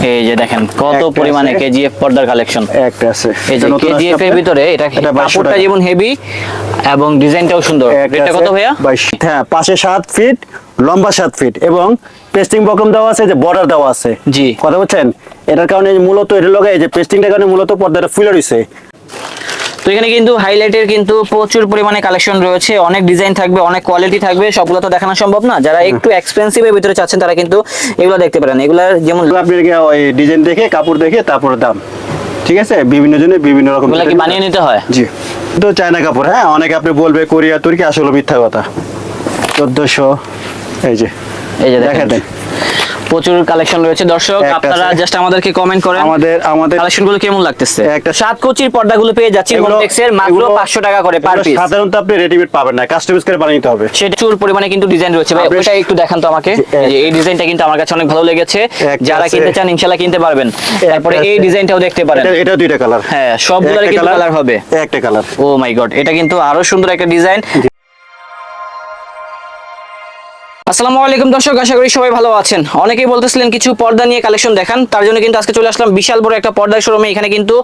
এই যে দেখেন কত পরিমাণে কেজিএফ পর্দার কালেকশন একটা আছে। এই যে কেজিএফ এর ভিতরে এটা কাপড়টা যেমন হেভি এবং ডিজাইনটাও সুন্দর। এটা কত ভাইয়া? 22। হ্যাঁ, পাশে 7 ফিট, লম্বা 7 ফিট এবং পেস্টিং বকম দেওয়া আছে, যে বর্ডার দেওয়া আছে। জি, কথা বলছেন, এটার কারণে মূলত এটা লগায় যে পেস্টিংটার কারণে মূলত পর্দাটা ফুলে রইছে। তো এখানে কিন্তু হাইলাইটের কিন্তু প্রচুর পরিমাণে কালেকশন রয়েছে, অনেক ডিজাইন থাকবে, অনেক কোয়ালিটি থাকবে, সবগুলো তো দেখানো সম্ভব না। যারা একটু এক্সপেন্সিভ এর ভিতরে চাচ্ছেন তারা কিন্তু এগুলো দেখতে পারেন। এগুলার যেমন আপনি ওই ডিজাইন দেখে, কাপড় দেখে তারপর দাম, ঠিক আছে? বিভিন্ন জনের বিভিন্ন রকম। এগুলা কি বানিয়ে নিতে হয়? জি, তো চায়না কাপড়। হ্যাঁ, অনেকে আপনি বলবে কোরিয়া তুর্কি, আসলে মিথ্যা কথা। 1400। এই যে দেখেন প্রচুর কালেকশন রয়েছে। দর্শক আপনারা জাস্ট আমাদেরকে কমেন্ট করেন আমাদের কালেকশনগুলো কেমন লাগতেছে। একটা 7 কোচির পর্দাগুলো পেয়ে যাচ্ছি হোমটেক্সের মাত্র 500 টাকা করে পার পিস। সাধারণত আপনি রেডিমেড পাবেন না, কাস্টমাইজ করে বানিয়ে নিতে হবে। সেটা প্রচুর পরিমাণে কিন্তু ডিজাইন রয়েছে ভাই, ওটা একটু দেখান তো আমাকে। এই যে এই ডিজাইনটা কিন্তু আমার কাছে অনেক ভালো লেগেছে, যারা কিনতে চান ইনশাআল্লাহ কিনতে পারবেন। তারপরে এই ডিজাইনটাও দেখতে পারেন, এটা দুইটা কালার। হ্যাঁ, সবগুলোর কিন্তু কালার হবে, একটা কালার। ও মাই গড, এটা কিন্তু আরো সুন্দর একটা ডিজাইন। আসসালামু আলাইকুম দর্শক, আশা করি সবাই ভালো আছেন। অনেকেই বলতেছিলেন কিছু পর্দা নিয়ে কালেকশন দেখান, তার জন্য কিন্তু আজকে চলে আসলাম বিশাল বড় একটা পর্দার শোরুমে। এখানে কিন্তু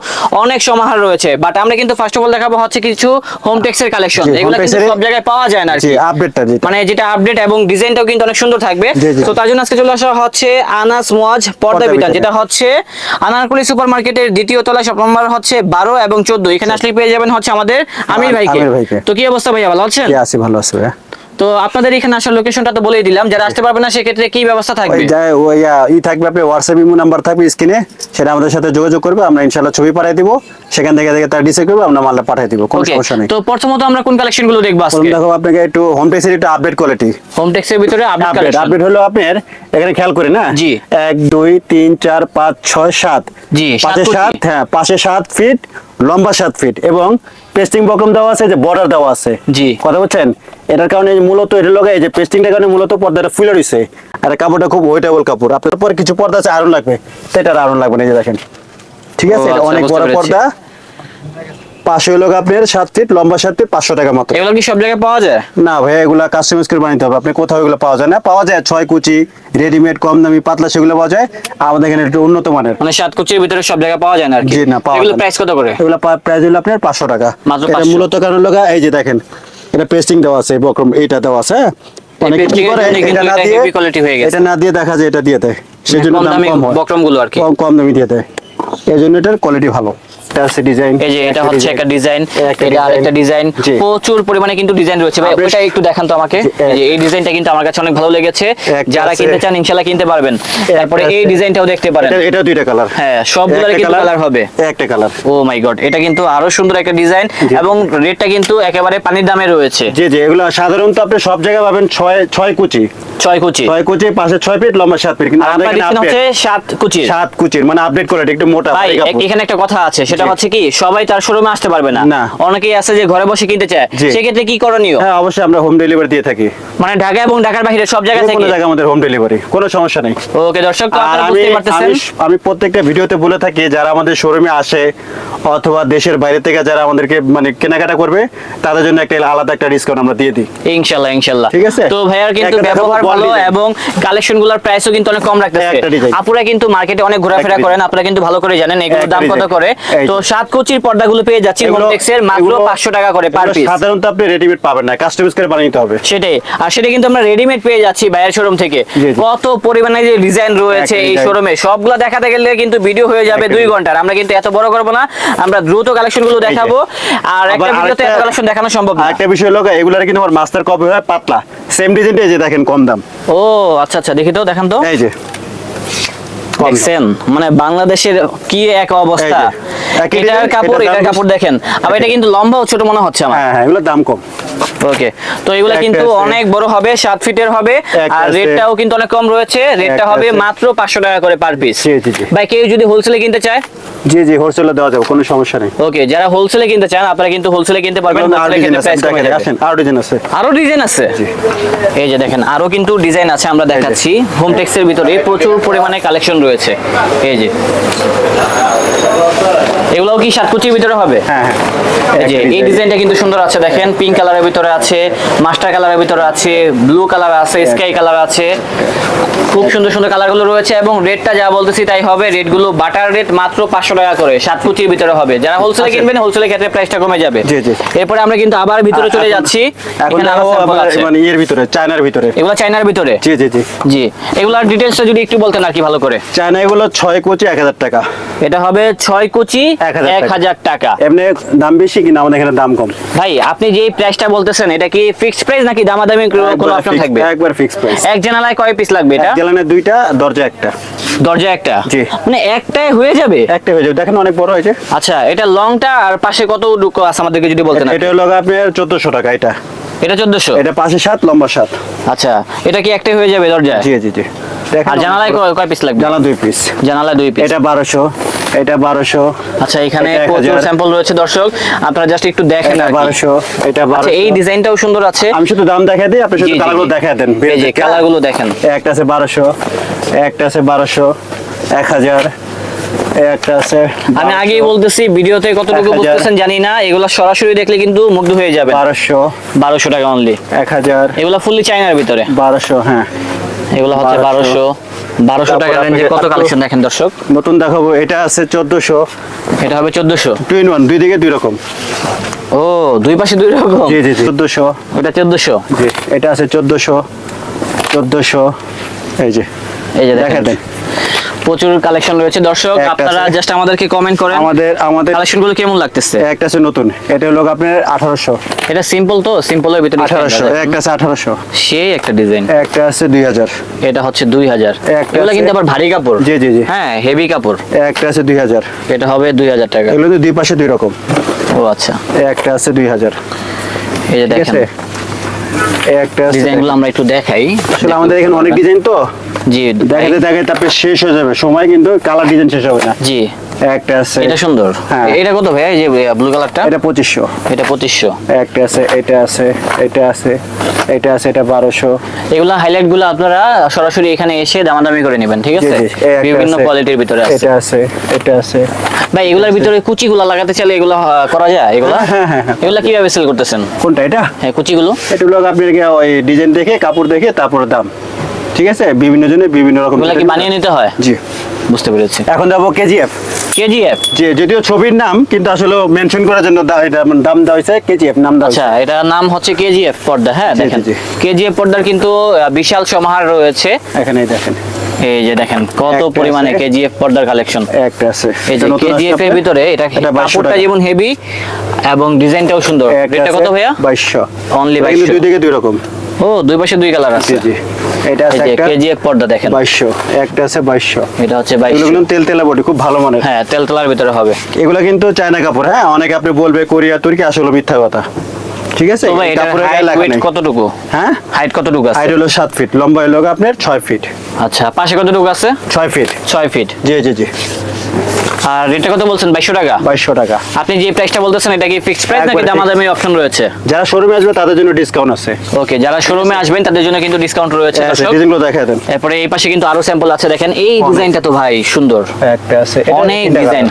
অনেক সমাহার রয়েছে, বাট আমরা কিন্তু ফার্স্ট অফ অল দেখাবো হচ্ছে কিছু হোমটেক্সের কালেকশন। এগুলো কিন্তু সব জায়গায় পাওয়া যায় না আর কি, আপডেটটা মানে যেটা আপডেট এবং ডিজাইনটাও কিন্তু অনেক সুন্দর থাকবে। তো তার জন্য আজকে চলে আসা হচ্ছে আনাস মুয়াজ পর্দা বিতান, যেটা হচ্ছে আনারকুলি সুপার মার্কেটের দ্বিতীয় তলায়, শপ নাম্বার হচ্ছে 12 এবং 14। এখানে আসলে পেয়ে যাবেন হচ্ছে আমাদের আমির ভাইকে। তো কি অবস্থা ভাইয়া, ভালো আছেন? আছি, ভালো আছি ভাইয়া। তো আপনাদের এখানে আসার লোকেশনটা তো বলেই দিলাম, যারা আসতে পারবে না সেক্ষেত্রে কি ব্যবস্থা থাকবে? ওই থাকবে, আপনি হোয়াটসঅ্যাপ ইমো নাম্বার থাকবে স্ক্রিনে, সেটা আমাদের সাথে যোগাযোগ করবে, আমরা ইনশাআল্লাহ ছবি পাঠিয়ে দিব, সেখান থেকে তার ডিসাইড করবে, আমরা মালটা পাঠিয়ে দিব, কোনো সমস্যা নেই। তো প্রথমত আমরা কোন কালেকশনগুলো দেখব আজকে? দেখো, আপনাকে একটু হোমটেক্সের একটু আপডেট কোয়ালিটি। হোমটেক্সের ভিতরে আপডেট হলো আপনার এখানে খেয়াল করেন না। জি, 1 2 3 4 5 6 7। জি, পাশে 7, হ্যাঁ পাশে 7 ফিট, লম্বা 7 ফিট এবং পেস্টিং বকম দেওয়া আছে, যে বর্ডার দেওয়া আছে। জি, কথা বলছেন, এটার কারণে মূলত এটা লগায় যে পেস্টিংটার কারণে মূলত পর্দাটা ফুলে রইছে। আর কাপড়টা খুব ওয়েটেবল কাপড়। আপনার পরে কিছু পর্দা আছে আয়রন লাগবে, তো এটা আয়রন লাগবে না, এই যে দেখেন, ঠিক আছে? এটা অনেক বড় পর্দা। পাশে হলো আপনার 7 ফিট, লম্বা 7 ফিট, 500 টাকা মাত্র। এগুলো কি সব জায়গায় পাওয়া যায়? না ভাই, এগুলা কাস্টমাইজ করে বানাইতে হবে। আপনি কোথাও এগুলো পাওয়া যায় না, পাওয়া যায় 6 কুচি রেডিমেড, কম দামি পাতলা, সেগুলো পাওয়া যায়। আমাদের এখানে একটু উন্নত মানের, মানে 7 কুচির ভিতরে সব জায়গায় পাওয়া যায় না আর কি। জি না, পাওয়া এগুলো যায় না। প্রাইস কত করে? এগুলো প্রাইস হলো আপনার 500 টাকা মাত্র। এটা 500 মূলত কারণ লগা, এই যে দেখেন এটা পেস্টিং দেওয়া আছে, বকরম এইটা দেওয়া আছে। অনেকে কি করে, এটা না দিয়ে হেভি কোয়ালিটি হয়ে গেছে, এটা না দিয়ে দেখা যায় এটা দিয়ে দেয়, সেজন্য দাম কম হয়। বকরমগুলো আর কি কম দামি দিয়ে দেয়, এজন্য এটার কোয়ালিটি ভালো। ডিজাইন, এই যে এটা হচ্ছে একটা ডিজাইন, এটা আরেকটা ডিজাইন, প্রচুর পরিমাণে কিন্তু ডিজাইন রয়েছে ভাই। ওটা একটু দেখান তো আমাকে। এই যে এই ডিজাইনটা কিন্তু আমার কাছে অনেক ভালো লেগেছে, যারা কিনতে চান ইনশাআল্লাহ কিনতে পারবেন। তারপরে এই ডিজাইনটাও দেখতে পারেন, এটা দুইটা কালার। হ্যাঁ, সবগুলোর কিন্তু কালার হবে, একটা কালার। ও মাই গড, এটা কিন্তু আরো সুন্দর একটা ডিজাইন এবং রেটটা কিন্তু একেবারে পানির দামে রয়েছে। জি জি, এগুলো সাধারণত আপনি সব জায়গায় পাবেন 6 কুচি, 6 কুচি, পাশে 6 ফিট, লম্বা 7 ফিট, কিন্তু আমাদের এখানে হচ্ছে 7 কুচির, মানে আপডেট কোয়ালিটি, একটু মোটা। ভাই এখানে একটা কথা আছে, সেটা হচ্ছে কি সবাই তার শোরুমে আসতে পারবে না, অনেকেই আছে যে ঘরে বসে কিনতে চায়, সেক্ষেত্রে কি করণীয়? হ্যাঁ, অবশ্যই আমরা হোম ডেলিভারি দিয়ে থাকি, মানে ঢাকা এবং ঢাকার বাইরে সব জায়গা থেকে, কোনো জায়গা আমাদের হোম ডেলিভারি, কোনো সমস্যা নেই। ওকে দর্শক, তো আপনারা বুঝতে পারতেছেন, আমি প্রত্যেকটা ভিডিওতে বলে থাকি, যারা আমাদের শোরুমে আসে অথবা দেশের বাইরে থেকে যারা আমাদেরকে মানে কেনাকাটা করবে, তাদের জন্য একটা আলাদা একটা ডিসকাউন্ট আমরা দিয়ে দিই ইনশাআল্লাহ। ঠিক আছে? তো ভাইয়ার কিন্তু ব্যবহার ভালো এবং কালেকশনগুলোর প্রাইসও কিন্তু অনেক কম রাখতেছে। আপুরা কিন্তু মার্কেটে অনেক ঘোরাফেরা করেন, আপনারা কিন্তু ভালো করে জানেন এগুলোর দাম কত করে। তো 7 কুচির পর্দাগুলো পেয়ে যাচ্ছি হোমটেক্সের মাত্র 500 টাকা করে পার পিস। সাধারণত আপনি রেডিমেড পাবেন না, কাস্টমাইজ করে বানিয়ে নিতে হবে। সেটাই, আর সেটা কিন্তু আমরা রেডিমেড পেয়ে যাচ্ছি ভাইয়ের শোরুম থেকে। কত পরিমাণে যে ডিজাইন রয়েছে এই শোরুমে, সবগুলো দেখাতে গেলে কিন্তু ভিডিও হয়ে যাবে 2 ঘন্টার। আমরা কিন্তু এত বড় করব না, আমরা দ্রুত কালেকশনগুলো দেখাবো, আর একটা ভিডিওতে এত কালেকশন দেখানো সম্ভব না। একটা বিষয় হলো এগুলার কিন্তু আমার মাস্টার কপি হয় পাতলা, সেম ডিজাইনটা, এই যে দেখেন কম দাম। ও আচ্ছা আচ্ছা, দেখি তো, দেখান তো। এই যে দেখছেন, মানে বাংলাদেশের কি এক অবস্থা। এটার কাপড় দেখেন, আবার এটা কিন্তু লম্বাও ছোট মনে হচ্ছে আমার। হ্যাঁ, এগুলোর দাম কম। ওকে, তো এগুলো কিন্তু অনেক বড় হবে, 7 ফিটের হবে, আর রেটটাও কিন্তু অনেক কম রয়েছে। রেটটা হবে মাত্র 500 টাকা করে পার পিস। ভাই কেউ যদি হোলসেলে কিনতে চায়, জি জি, হোলসেলে দেওয়া যাবে, কোনো সমস্যা নেই। ওকে, যারা হোলসেলে কিনতে চান আপনারা কিন্তু হোলসেলে কিনতে পারবেন। আরো ডিজাইন আছে, আরো ডিজাইন আছে। এই যে দেখেন, আরো কিন্তু ডিজাইন আছে, আমরা দেখাচ্ছি। হোমটেক্সের ভিতরে প্রচুর পরিমাণে কালেকশন রয়েছে। এই যে এগুলোও কি 7 কুচির ভিতরে হবে? হ্যাঁ হ্যাঁ, এই যে এই ডিজাইনটা কিন্তু সুন্দর আছে, দেখেন পিঙ্ক কালারের ভিতরে আছে, মাস্টার কালারের ভিতরে আছে, ব্লু কালার আছে, স্কাই কালার আছে, খুব সুন্দর সুন্দর কালারগুলো রয়েছে। এবং রেটটা যা বলতেছি তাই হবে, রেটগুলো বাটার রেট মাত্র 500 টাকা করে, 7 কুচির ভিতরে হবে। যারা হোলসেলে কিনবেন হোলসেলের ক্ষেত্রে প্রাইসটা কমে যাবে। জি জি। এরপরে আমরা কিন্তু আবার ভিতরে চলে যাচ্ছি, এখন এখানে আরো sample আছে। মানে এর ভিতরে চায়নার ভিতরে, এগুলো চায়নার ভিতরে। জি জি জি জি, এগুলার ডিটেইলসটা যদি একটু বলতেন আর কি ভালো করে। চায়না এগুলো 6 কোচি 1000 টাকা। এটা হবে 6 কুচি 1000 টাকা। এমনি দাম বেশি কিনা আমাদের এখানে দাম কম। ভাই আপনি যে প্রাইসটা বলতেছেন এটা কি ফিক্সড প্রাইস নাকি দামাদামি কোনো অপশন থাকবে? একবার ফিক্সড প্রাইস। এক জানালায় কয় পিস লাগবে এটা? এক জানালায় 2টা, দরজা একটা। দরজা একটা? জি। মানে একটাই হয়ে যাবে? একটা হয়ে যাবে, দেখেন অনেক বড় হয়েছে। আচ্ছা, এটা লংটা আর পাশে কত ডুকো আছে আমাদেরকে যদি বলতেন। এটা হলো আপনার 1400 টাকা। এটা 1400? এটা পাশে 7, লম্বা 7। আচ্ছা, এটা কি একটাই হয়ে যাবে দরজা? জি জি জি। দেখেন আর জানালায় কয় পিস লাগবে? জানালা 2 পিস। জানালায় 2 পিস। এটা 1200, এটা 1200। আচ্ছা, এখানে এটা 1000 প্রচুর স্যাম্পল রয়েছে দর্শক, আপনারা জাস্ট একটু দেখেন এটা আর কি। 1200, এটা 1200। আচ্ছা, এই ডিজাইনটাও সুন্দর আছে। আমি শুধু দাম দেখাই দিই, আপনি শুধু জি, জি, কালারগুলো জি। দেখাই দেন। এই যে কালারগুলো দেখেন। একটা আছে 1200, একটা আছে 1200, 1000, একটা আছে। আমি আগেই বলতেছি, ভিডিওতে কতটুকু 1000 বুঝতেছেন জানি না, এগুলো সরাসরি দেখলে কিন্তু মুগ্ধ হয়ে যাবে। 1200, 1200 টাকা অনলি। 1000, এগুলো ফুললি চায়নার ভিতরে। 1200। হ্যাঁ, এগুলো হচ্ছে 1200 টাকা রেঞ্জে কত কালেকশন দেখেন দর্শক। নতুন দেখাবো। এটা আছে 1400। এটা হবে 1400। 2 in 1, দুই দিকে দুই রকম। ও, দুই পাশে দুই রকম। জি জি জি। 1400। এটা 1400। জি, এটা আছে 1400, 1400। এই যে এই যে দেখা দেখেন, দেন। প্রচুর কালেকশন রয়েছে দর্শক, একটা আপনারা আছে। জাস্ট আমাদেরকে কমেন্ট করেন আমাদের কালেকশনগুলো কেমন লাগতেছে। একটা আছে নতুন, এটা হলো আপনার 1800। এটা সিম্পল, তো সিম্পলের ভিতরে 1800। একটা আছে 1800। সেই একটা ডিজাইন। একটা আছে 2000। এটা হচ্ছে 2000। একটা এগুলো আছে- কিন্তু আবার ভারী কাপড়। জি জি জি। হ্যাঁ, হেভি কাপড়। একটা আছে 2000। এটা হবে 2000 টাকা। এগুলো তো দুই পাশে দুই রকম। ও আচ্ছা, একটা আছে 2000। এই যে ঠিক দেখেন আছে। একটা আছে। ডিজাইনগুলো আমরা একটু দেখাই। আসলে আমাদের এখানে অনেক ডিজাইন তো, জি দেখাতে দেখাতে তারপরে শেষ হয়ে যাবে, সময় কিন্তু কালার ডিজাইন শেষ হবে না। জি, একটা আছে। এটা সুন্দর। হ্যাঁ। এটা কত ভাই, এই যে ব্লু কালারটা? এটা 2500। এটা 2500। একটা আছে, এটা আছে, এটা আছে, এটা আছে, এটা 1200। এগুলা হাইলাইট গুলো আপনারা সরাসরি এখানে এসে দামাদামি করে নেবেন, ঠিক আছে? জি, জি। এই একটা বিভিন্ন আছে, কোয়ালিটির ভিতরে আছে। এটা আছে, এটা আছে। ভাই এগুলার ভিতরে কুচিগুলো লাগাতে চাইলে এগুলো করা যায়? এগুলা হ্যাঁ, হ্যাঁ, হ্যাঁ। এগুলা কিভাবে সেল করতেছেন? কোনটা? এটা হ্যাঁ, কুচিগুলো। এটা হলো আপনার ওই ডিজাইন দেখে, কাপড় দেখে, তারপর দাম। ঠিক আছে, বিভিন্ন জনের বিভিন্ন রকম। এগুলা কি বানিয়ে নিতে হয়? জি, বুঝতে পেরেছি। এখন যাবো কেজিএফ। কেজিএফ? যে যদিও ছবির নাম, কিন্তু আসলে মেনশন করার জন্য এটা দাম দেওয়া হয়েছে কেজিএফ, নাম দেওয়া হয়েছে। আচ্ছা, এটা নাম হচ্ছে কেজিএফ পর্দা। হ্যাঁ জি, দেখেন, জি। কেজিএফ পর্দার কিন্তু বিশাল সমাহার রয়েছে। এখানে দেখেন, এই যে দেখেন কত একটা পরিমাণে আছে। কেজিএফ পর্দার কালেকশন। একটা আছে। এই যে এটা নতুন কেজিএফ আসছে এর ভিতরে এটা এটা 2200 কাপড়টা টাকা। যেমন হেভি এবং ডিজাইনটাও সুন্দর। একটা রেটটা কত আছে ভাইয়া? 2200। অনলি এটা কিন্তু 2200। দুই দিকে দুই রকম। ও, দুই পাশে দুই কালার আছে। জি জি। এটা এই আছে যে একটা কেজিএফ পর্দা দেখেন, 2200। একটা আছে 2200। এটা হচ্ছে এগুলো 2200। কিন্তু তেল বডি, খুব ভালো মানের। হ্যাঁ, তেলতলার ভিতরে হবে। এগুলো কিন্তু চায়না কাপড়। হ্যাঁ, অনেকে আপনি বলবে কোরিয়া তুর্কি, আসলে মিথ্যা কথা। ঠিক আছে, তো ভাই এটা কাপড়ের গায়ে হাইট লাগা ওয়েট নেই। কতটুকু? হ্যাঁ, হাইট কতটুকু আছে? হাইট হলো 7 ফিট, লম্বা হলো আপনার 6 ফিট। আচ্ছা, পাশে কতটুকু আছে? 6 ফিট। 6 ফিট। জি জি জি। আর রেটটা কত বলছেন? 2200 টাকা। 2200 টাকা। আপনি যে প্রাইসটা বলতেছেন এটা কি ফিক্সড প্রাইস নাকি একবারে দামাদামি অপশন রয়েছে? যারা শোরুমে আসবে তাদের জন্য ডিসকাউন্ট আছে। ওকে, যারা শোরুমে আসবেন তাদের জন্য কিন্তু ডিসকাউন্ট রয়েছে দর্শক। ডিজাইনগুলো দেখায় দেন। এরপরে এই পাশে কিন্তু আরো স্যাম্পল আছে, দেখেন এই ডিজাইনটা তো ভাই সুন্দর। একটা আছে, এটা অনেক 3 টাকা। ডিজাইন।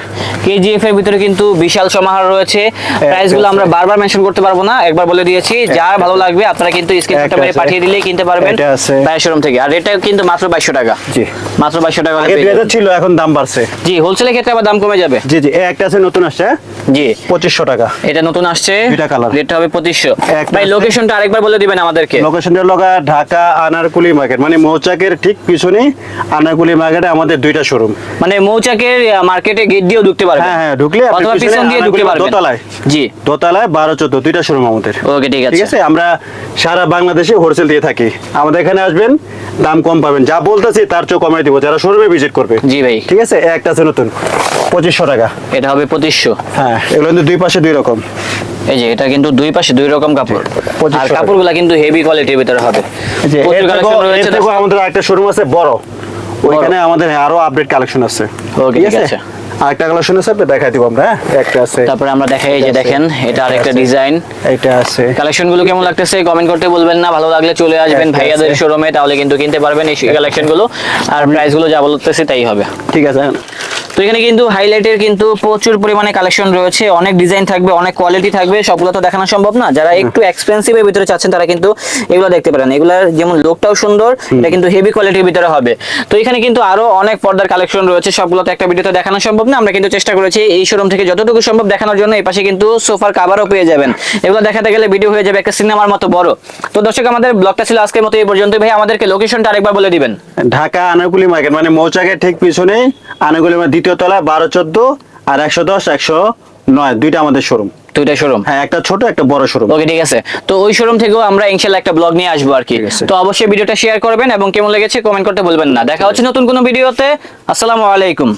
কেজিএফ এর ভিতরে কিন্তু বিশাল সমাহার রয়েছে। প্রাইস গুলো আমরা বারবার মেনশন করতে পারবো না, একবার বলে দিয়েছি। যার ভালো লাগবে আপনারা কিন্তু স্ক্রিনশট একটা মেরে আছে। পাঠিয়ে দিলেই কিনতে পারবেন এটা আছে। ভাই শোরুম থেকে। আর এটা কিন্তু মাত্র 2200 টাকা। জি। মাত্র 2200 টাকা হলে আগে পেয়ে 2000 যাবেন। ছিল, এখন দাম বাড়ছে। জি, হোলসেলের ক্ষেত্রে আবার দাম কমে যাবে। জি জি। একটা আছে নতুন আসছে, জি, 2500 টাকা। এটা নতুন আসছে, দুইটা কালার। রেটটা হবে 2500। একটা ভাই আছে। লোকেশনটা আরেকবার বলে দিবেন আমাদেরকে। লোকেশনটা লগা ঢাকা আনারকুলি মার্কেট, মানে মৌচাকের ঠিক পিছনেই আনারকুলি মার্কেটে আমাদের দুইটা শোরুম। মানে মৌচাকের মার্কেটে গেট দিয়েও ঢুকতে পারবেন। হ্যাঁ হ্যাঁ, ঢুকলে আপনি অথবা পিছনে পিছন দিয়ে ঢুকতে আনারকুলি পারবেন। দোতলায়। জি, দোতলায় 12-14 দুইটা শোরুম আমাদের। ওকে ঠিক ঠিক আছে। আছে, আমরা সারা বাংলাদেশে হোলসেল দিয়ে থাকি। আমাদের এখানে আসবেন, দাম কম পাবেন, যা বলতেছি তার চেয়ে কমাই দিব যারা শোরুমে ভিজিট করবে। জি ভাই, ঠিক আছে। একটা আছে নতুন 2500 টাকা। এটা হবে 2500। হ্যাঁ, এগুলো কিন্তু দুই পাশে দুই রকম। এই যে এটা কিন্তু দুই পাশে দুই রকম কাপড়, 2500 আর টাকা। কাপড়গুলো কিন্তু হেভি কোয়ালিটির ভিতরে হবে। যে প্রচুর এর কালেকশন থেকেও- রয়েছে এর থেকেও আমাদের একটা শোরুম আছে বড়, ওইখানে আমাদের আরো আপডেট কালেকশন আছে। ওকে, ঠিক আছে। আরেকটা কালেকশন আছে, আপনি দেখাই দিব আমরা। হ্যাঁ, একটা আছে। তারপরে আমরা দেখাই, এই যে আছে। দেখেন এটা আরেকটা আছে। ডিজাইন। এটা আছে। কালেকশন গুলো কেমন লাগতেছে কমেন্ট করতে বলবেন না, ভালো লাগলে চলে আসবেন একটা ভাইয়াদের আছে। শোরুমে, তাহলে কিন্তু কিনতে পারবেন এই কালেকশন গুলো। আর প্রাইস গুলো যা বলতেছে তাই হবে। ঠিক আছে। তো এখানে কিন্তু হাইলাইটের কিন্তু প্রচুর পরিমাণে কালেকশন রয়েছে, অনেক ডিজাইন থাকবে, অনেক কোয়ালিটি থাকবে, সবগুলো তো দেখানো সম্ভব না। যারা একটু এক্সপেন্সিভ এর ভিতরে চাচ্ছেন তারা কিন্তু এগুলো দেখতে পারেন। এগুলার যেমন লুকটাও সুন্দর, এটা কিন্তু হেভি কোয়ালিটির ভিতরে হবে। তো এখানে কিন্তু আরো অনেক পর্দার কালেকশন রয়েছে, সবগুলো তো একটা ভিডিওতে দেখানো সম্ভব না। আমরা কিন্তু চেষ্টা করেছি এই শোরুম থেকে যতটুকু সম্ভব দেখানোর জন্য। এই পাশে কিন্তু সোফার কভারও পেয়ে যাবেন। এগুলো দেখাতে গেলে ভিডিও হয়ে যাবে একটা সিনেমার মতো বড়। তো দর্শক, আমাদের ব্লগটা ছিল আজকের মতো এই পর্যন্ত। ভাই আমাদেরকে লোকেশনটা আরেকবার বলে দিবেন। ঢাকা আনাগুলি মার্কেট মানে মৌচাকের ঠিক পিছনে আনাগুলি মানে দ্বিতীয় তলা 12-14 আর 110-109 দুইটা আমাদের শোরুম। দুইটা শোরুম? হ্যাঁ, একটা ছোট একটা বড় শোরুম। ওকে, ঠিক আছে। তো ওই শোরুম থেকেও আমরা ইনশাআল্লাহ একটা ব্লগ নিয়ে আসবো আর কি। ঠিক আছে। তো অবশ্যই ভিডিওটা শেয়ার করবেন এবং কেমন লেগেছে কমেন্ট করতে ভুলবেন না। দেখা হচ্ছে নতুন কোনো ভিডিওতে। আসসালামু আলাইকুম।